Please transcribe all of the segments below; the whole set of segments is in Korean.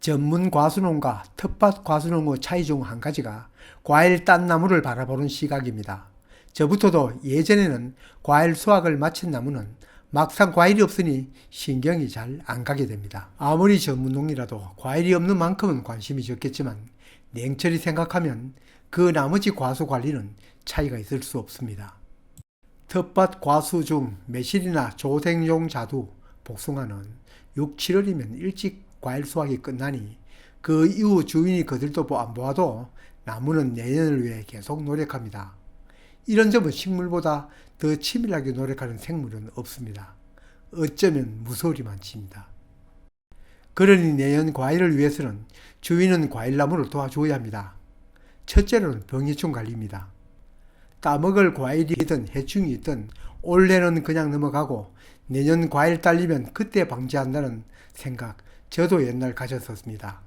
전문 과수농과 텃밭 과수농의 차이 중 한 가지가 과일 딴 나무를 바라보는 시각입니다. 저부터도 예전에는 과일 수확을 마친 나무는 막상 과일이 없으니 신경이 잘 안 가게 됩니다. 아무리 전문농이라도 과일이 없는 만큼은 관심이 적겠지만 냉철히 생각하면 그 나머지 과수 관리는 차이가 있을 수 없습니다. 텃밭 과수 중 매실이나 조생용 자두, 복숭아는 6, 7월이면 일찍 과일 수확이 끝나니 그 이후 주인이 거들떠 안 보아도 나무는 내년을 위해 계속 노력합니다. 이런 점은 식물보다 더 치밀하게 노력하는 생물은 없습니다. 어쩌면 무서울이만 칩니다. 그러니 내년 과일을 위해서는 주인은 과일나무를 도와줘야 합니다. 첫째로는 병해충 관리입니다. 따먹을 과일이든 해충이 있든 올해는 그냥 넘어가고 내년 과일 딸리면 그때 방지한다는 생각 저도 옛날 가졌었습니다.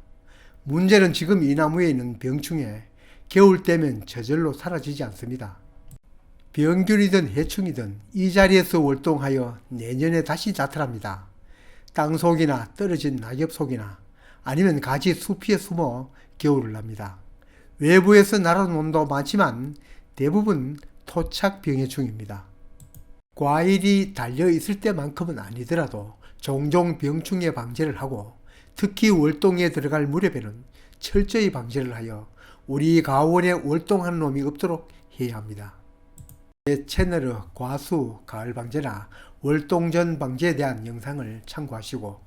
문제는 지금 이 나무에 있는 병충해 겨울 되면 저절로 사라지지 않습니다. 병균이든 해충이든 이 자리에서 월동하여 내년에 다시 나타납니다. 땅속이나 떨어진 낙엽 속이나 아니면 가지 숲에 숨어 겨울을 납니다. 외부에서 날아오는 놈도 많지만 대부분 토착 병해충입니다. 과일이 달려있을 때만큼은 아니더라도 종종 병충해 방제를 하고 특히 월동에 들어갈 무렵에는 철저히 방제를 하여 우리 가원에 월동하는 놈이 없도록 해야 합니다. 제 채널의 과수, 가을 방제나 월동 전 방제에 대한 영상을 참고하시고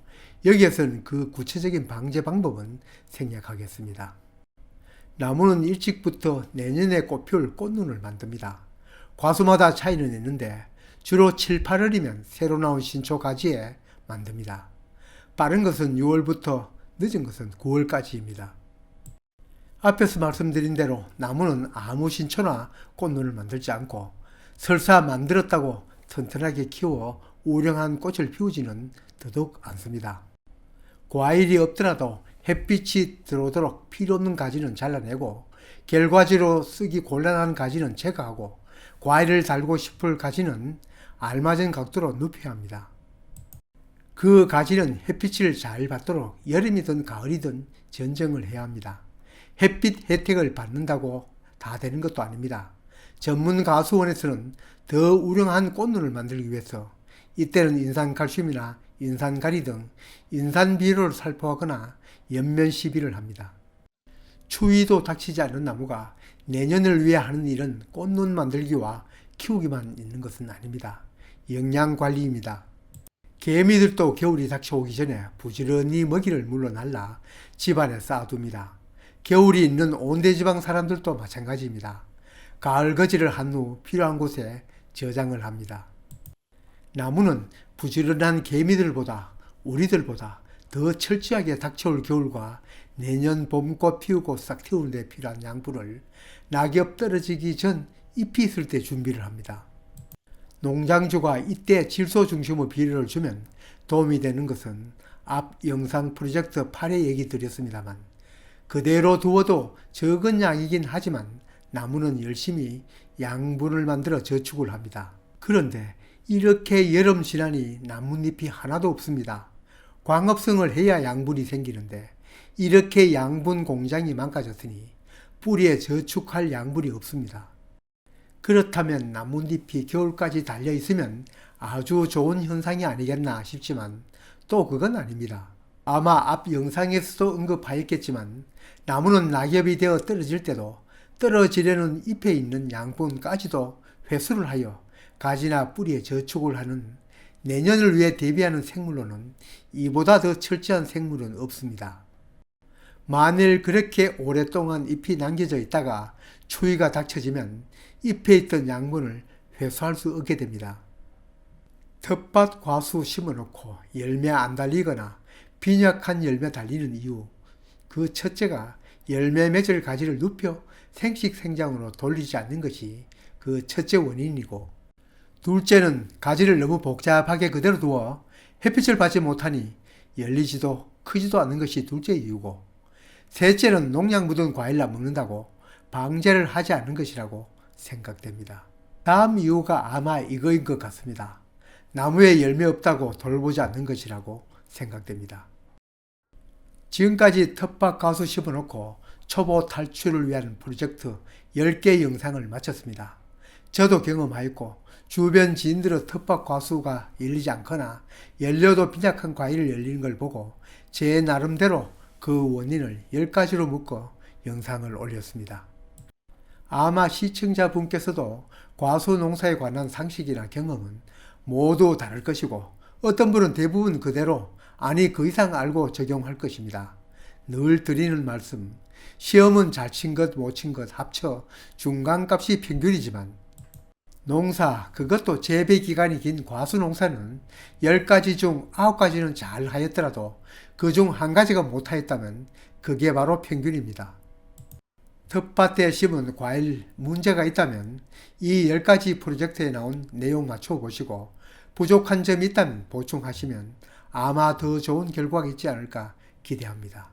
여기에서는 그 구체적인 방제 방법은 생략하겠습니다. 나무는 일찍부터 내년에 꽃피울 꽃눈을 만듭니다. 과수마다 차이는 있는데 주로 7, 8월이면 새로 나온 신초 가지에 만듭니다. 빠른 것은 6월부터 늦은 것은 9월까지입니다. 앞에서 말씀드린 대로 나무는 아무 신초나 꽃눈을 만들지 않고 설사 만들었다고 튼튼하게 키워 우량한 꽃을 피우지는 더더욱 않습니다. 과일이 없더라도 햇빛이 들어오도록 필요없는 가지는 잘라내고 결과지로 쓰기 곤란한 가지는 제거하고 과일을 달고 싶을 가지는 알맞은 각도로 눕혀야 합니다. 그 가지는 햇빛을 잘 받도록 여름이든 가을이든 전정을 해야 합니다. 햇빛 혜택을 받는다고 다 되는 것도 아닙니다. 전문 가수원에서는 더 우량한 꽃눈을 만들기 위해서 이때는 인산칼슘이나 인산가리 등 인산 비료를 살포하거나 연면 시비를 합니다. 추위도 닥치지 않는 나무가 내년을 위해 하는 일은 꽃눈 만들기와 키우기만 있는 것은 아닙니다. 영양 관리입니다. 개미들도 겨울이 닥쳐오기 전에 부지런히 먹이를 물러날라 집안에 쌓아둡니다. 겨울이 있는 온대지방 사람들도 마찬가지입니다. 가을 거지를 한 후 필요한 곳에 저장을 합니다. 나무는 부지런한 개미들보다 우리들보다 더 철저하게 닥쳐올 겨울과 내년 봄꽃 피우고 싹 틔우는 데 필요한 양분을 낙엽 떨어지기 전 잎이 있을 때 준비를 합니다. 농장주가 이때 질소 중심의 비료를 주면 도움이 되는 것은 앞 영상 프로젝트 8에 얘기 드렸습니다만 그대로 두어도 적은 양이긴 하지만 나무는 열심히 양분을 만들어 저축을 합니다. 그런데 이렇게 여름 지나니 나뭇잎이 하나도 없습니다. 광합성을 해야 양분이 생기는데 이렇게 양분 공장이 망가졌으니 뿌리에 저축할 양분이 없습니다. 그렇다면 나뭇잎이 겨울까지 달려있으면 아주 좋은 현상이 아니겠나 싶지만 또 그건 아닙니다. 아마 앞 영상에서도 언급하였겠지만 나무는 낙엽이 되어 떨어질 때도 떨어지려는 잎에 있는 양분까지도 회수를 하여 가지나 뿌리에 저축을 하는 내년을 위해 대비하는 생물로는 이보다 더 철저한 생물은 없습니다. 만일 그렇게 오랫동안 잎이 남겨져 있다가 추위가 닥쳐지면 잎에 있던 양분을 회수할 수 없게 됩니다. 텃밭 과수 심어놓고 열매 안 달리거나 빈약한 열매 달리는 이유, 그 첫째가 열매 맺을 가지를 눕혀 생식 생장으로 돌리지 않는 것이 그 첫째 원인이고, 둘째는 가지를 너무 복잡하게 그대로 두어 햇빛을 받지 못하니 열리지도 크지도 않는 것이 둘째 이유고, 셋째는 농약 묻은 과일을 먹는다고 방제를 하지 않는 것이라고 생각됩니다. 다음 이유가 아마 이거인 것 같습니다. 나무에 열매 없다고 돌보지 않는 것이라고 생각됩니다. 지금까지 텃밭 가수 심어놓고 초보 탈출을 위한 프로젝트 10개 영상을 마쳤습니다. 저도 경험하였고 주변 지인들의 텃밭 과수가 열리지 않거나 열려도 빈약한 과일을 열리는 걸 보고 제 나름대로 그 원인을 10가지로 묶어 영상을 올렸습니다. 아마 시청자분께서도 과수 농사에 관한 상식이나 경험은 모두 다를 것이고 어떤 분은 대부분 그대로 아니 그 이상 알고 적용할 것입니다. 늘 드리는 말씀, 시험은 잘 친 것 못 친 것 합쳐 중간값이 평균이지만 농사, 그것도 재배기간이 긴 과수농사는 10가지 중 9가지는 잘 하였더라도 그 중 한 가지가 못하였다면 그게 바로 평균입니다. 텃밭에 심은 과일 문제가 있다면 이 10가지 프로젝트에 나온 내용 맞춰보시고 부족한 점이 있다면 보충하시면 아마 더 좋은 결과가 있지 않을까 기대합니다.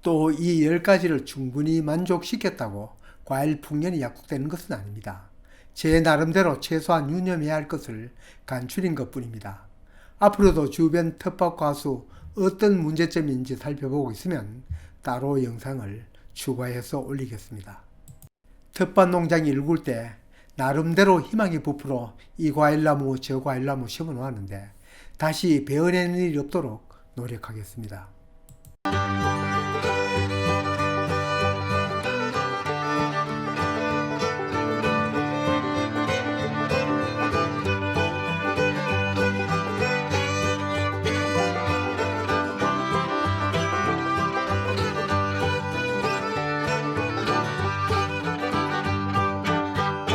또 이 10가지를 충분히 만족시켰다고 과일 풍년이 약속되는 것은 아닙니다. 제 나름대로 최소한 유념해야 할 것을 간추린 것 뿐입니다. 앞으로도 주변 텃밭 과수 어떤 문제점인지 살펴보고 있으면 따로 영상을 추가해서 올리겠습니다. 텃밭 농장이 일굴 때 나름대로 희망이 부풀어 이 과일나무 저 과일나무 심어 놓았는데 다시 베어내는 일이 없도록 노력하겠습니다.